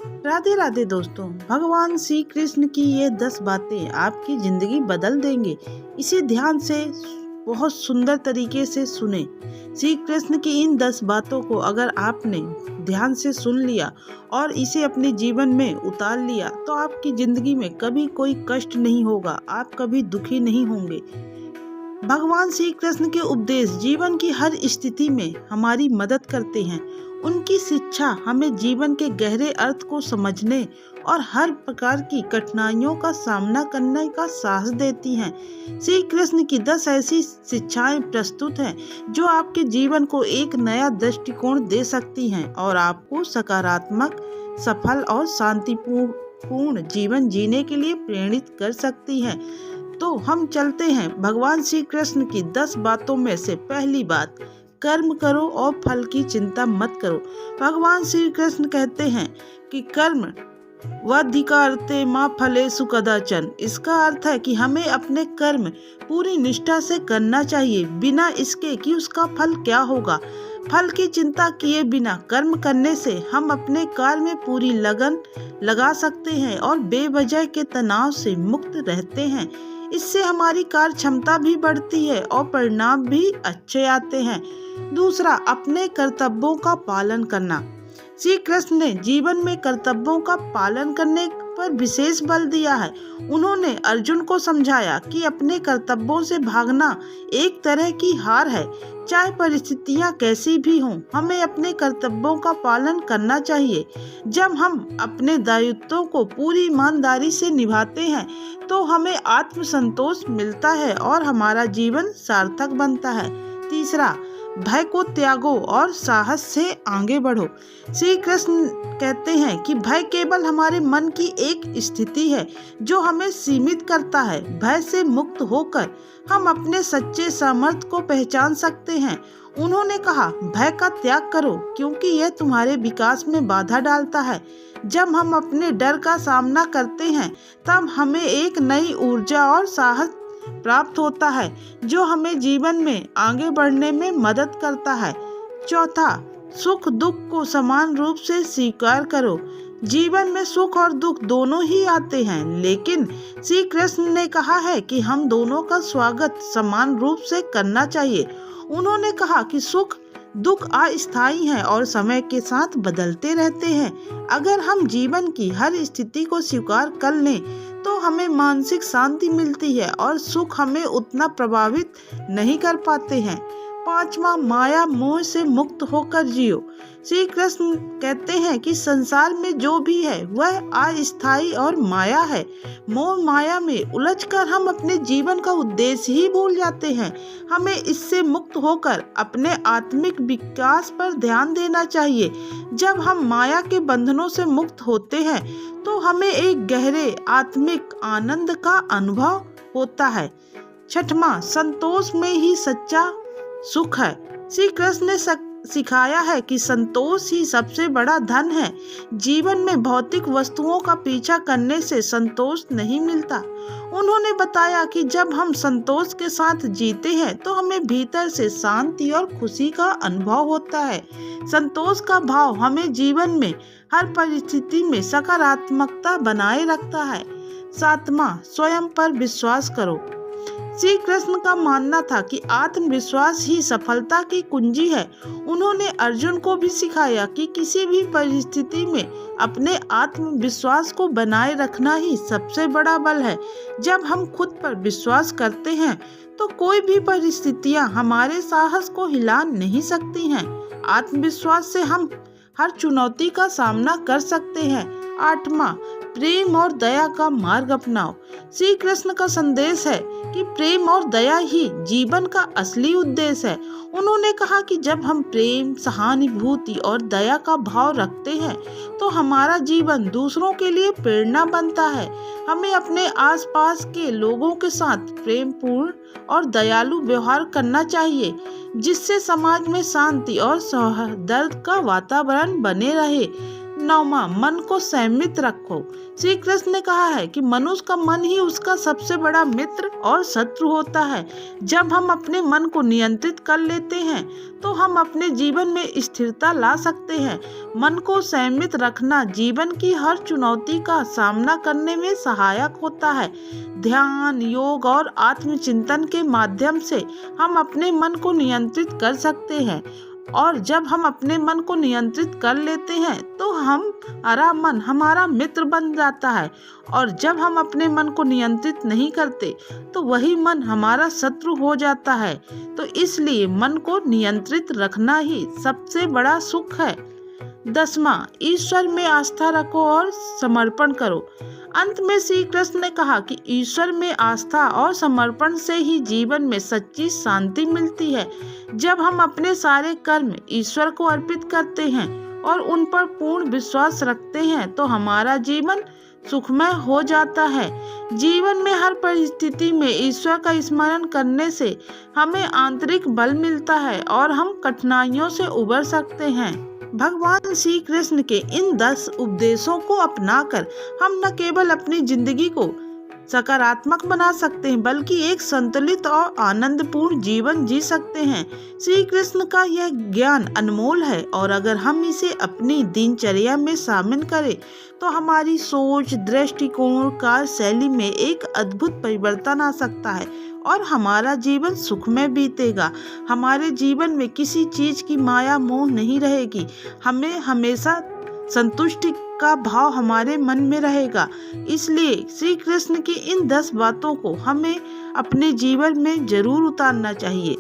राधे राधे दोस्तों। भगवान श्री कृष्ण की ये 10 बातें आपकी जिंदगी बदल देंगे। इसे ध्यान से बहुत सुंदर तरीके से सुने। श्री कृष्ण की इन 10 बातों को अगर आपने ध्यान से सुन लिया और इसे अपने जीवन में उतार लिया तो आपकी जिंदगी में कभी कोई कष्ट नहीं होगा, आप कभी दुखी नहीं होंगे। भगवान श्री कृष्ण के उपदेश जीवन की हर स्थिति में हमारी मदद करते हैं। उनकी शिक्षा हमें जीवन के गहरे अर्थ को समझने और हर प्रकार की कठिनाइयों का सामना करने का साहस देती हैं। श्री कृष्ण की 10 ऐसी शिक्षाएं प्रस्तुत हैं जो आपके जीवन को एक नया दृष्टिकोण दे सकती हैं और आपको सकारात्मक, सफल और शांतिपूर्ण जीवन जीने के लिए प्रेरित कर सकती हैं। तो हम चलते हैं भगवान श्री कृष्ण की 10 बातों में से पहली बात, कर्म करो और फल की चिंता मत करो। भगवान श्री कृष्ण कहते हैं कि कर्म वधिकारते माँ फलेषु कदाचन। इसका अर्थ है कि हमें अपने कर्म पूरी निष्ठा से करना चाहिए, बिना इसके कि उसका फल क्या होगा। फल की चिंता किए बिना कर्म करने से हम अपने कार्य में पूरी लगन लगा सकते हैं और बेवजह के तनाव से मुक्त रहते हैं। इससे हमारी कार्य क्षमता भी बढ़ती है और परिणाम भी अच्छे आते हैं। दूसरा, अपने कर्तव्यों का पालन करना। श्री कृष्ण ने जीवन में कर्तव्यों का पालन करने पर विशेष बल दिया है। उन्होंने अर्जुन को समझाया कि अपने कर्तव्यों से भागना एक तरह की हार है। चाहे परिस्थितियां कैसी भी हों, हमें अपने कर्तव्यों का पालन करना चाहिए। जब हम अपने दायित्वों को पूरी ईमानदारी से निभाते हैं तो हमें आत्मसंतोष मिलता है और हमारा जीवन सार्थक बनता है। तीसरा, भय को त्यागो और साहस से आगे बढ़ो। श्री कृष्ण कहते हैं कि भय केवल हमारे मन की एक स्थिति है जो हमें सीमित करता है। भय से मुक्त होकर हम अपने सच्चे सामर्थ्य को पहचान सकते हैं। उन्होंने कहा, भय का त्याग करो क्योंकि यह तुम्हारे विकास में बाधा डालता है। जब हम अपने डर का सामना करते हैं तब हमें एक नई ऊर्जा और साहस प्राप्त होता है जो हमें जीवन में आगे बढ़ने में मदद करता है। चौथा, सुख दुख को समान रूप से स्वीकार करो। जीवन में सुख और दुख दोनों ही आते हैं, लेकिन श्री कृष्ण ने कहा है कि हम दोनों का स्वागत समान रूप से करना चाहिए। उन्होंने कहा कि सुख दुख अस्थायी हैं और समय के साथ बदलते रहते हैं। अगर हम जीवन की हर स्थिति को स्वीकार कर लें तो हमें मानसिक शांति मिलती है और सुख हमें उतना प्रभावित नहीं कर पाते हैं। पांचवा, माया मोह से मुक्त होकर जियो। श्री कृष्ण कहते हैं कि संसार में जो भी है वह अस्थायी और माया है। मोह माया में उलझकर हम अपने जीवन का उद्देश्य ही भूल जाते हैं। हमें इससे मुक्त होकर अपने आत्मिक विकास पर ध्यान देना चाहिए। जब हम माया के बंधनों से मुक्त होते हैं तो हमें एक गहरे आत्मिक आनंद का अनुभव होता है। छठवां, संतोष में ही सच्चा सुख है। श्री कृष्ण ने सिखाया है कि संतोष ही सबसे बड़ा धन है। जीवन में भौतिक वस्तुओं का पीछा करने से संतोष नहीं मिलता। उन्होंने बताया कि जब हम संतोष के साथ जीते हैं तो हमें भीतर से शांति और खुशी का अनुभव होता है। संतोष का भाव हमें जीवन में हर परिस्थिति में सकारात्मकता बनाए रखता है। सातवां, स्वयं पर विश्वास करो। श्री कृष्ण का मानना था कि आत्मविश्वास ही सफलता की कुंजी है। उन्होंने अर्जुन को भी सिखाया कि किसी भी परिस्थिति में अपने आत्मविश्वास को बनाए रखना ही सबसे बड़ा बल है। जब हम खुद पर विश्वास करते हैं तो कोई भी परिस्थितियां हमारे साहस को हिला नहीं सकती हैं। आत्मविश्वास से हम हर चुनौती का सामना कर सकते हैं। आठवां, प्रेम और दया का मार्ग अपनाओ। श्री कृष्ण का संदेश है कि प्रेम और दया ही जीवन का असली उद्देश्य है। उन्होंने कहा कि जब हम प्रेम, सहानुभूति और दया का भाव रखते हैं तो हमारा जीवन दूसरों के लिए प्रेरणा बनता है। हमें अपने आसपास के लोगों के साथ प्रेमपूर्ण और दयालु व्यवहार करना चाहिए, जिससे समाज में शांति और सौहार्द का वातावरण बने रहे। 9वां, मन को संयमित रखो। श्री कृष्ण ने कहा है कि मनुष्य का मन ही उसका सबसे बड़ा मित्र और शत्रु होता है। जब हम अपने मन को नियंत्रित कर लेते हैं तो हम अपने जीवन में स्थिरता ला सकते हैं। मन को संयमित रखना जीवन की हर चुनौती का सामना करने में सहायक होता है। ध्यान, योग और आत्मचिंतन के माध्यम से हम अपने मन को नियंत्रित कर सकते हैं, और जब हम अपने मन को नियंत्रित कर लेते हैं तो हमारा मन हमारा मित्र बन जाता है, और जब हम अपने मन को नियंत्रित नहीं करते तो वही मन हमारा शत्रु हो जाता है। तो इसलिए मन को नियंत्रित रखना ही सबसे बड़ा सुख है। 10वां, ईश्वर में आस्था रखो और समर्पण करो। अंत में श्री कृष्ण ने कहा कि ईश्वर में आस्था और समर्पण से ही जीवन में सच्ची शांति मिलती है। जब हम अपने सारे कर्म ईश्वर को अर्पित करते हैं और उन पर पूर्ण विश्वास रखते हैं तो हमारा जीवन सुखमय हो जाता है। जीवन में हर परिस्थिति में ईश्वर का स्मरण करने से हमें आंतरिक बल मिलता है और हम कठिनाइयों से उबर सकते हैं। भगवान श्री कृष्ण के इन 10 उपदेशों को अपनाकर हम न केवल अपनी जिंदगी को सकारात्मक बना सकते हैं बल्कि एक संतुलित और आनंदपूर्ण जीवन जी सकते हैं। श्री कृष्ण का यह ज्ञान अनमोल है, और अगर हम इसे अपनी दिनचर्या में शामिल करें तो हमारी सोच, दृष्टिकोण, कार्यशैली में एक अद्भुत परिवर्तन आ सकता है और हमारा जीवन सुखमय बीतेगा। हमारे जीवन में किसी चीज की माया मोह नहीं रहेगी। हमें हमेशा संतुष्टि का भाव हमारे मन में रहेगा। इसलिए श्री कृष्ण की इन 10 बातों को हमें अपने जीवन में जरूर उतारना चाहिए।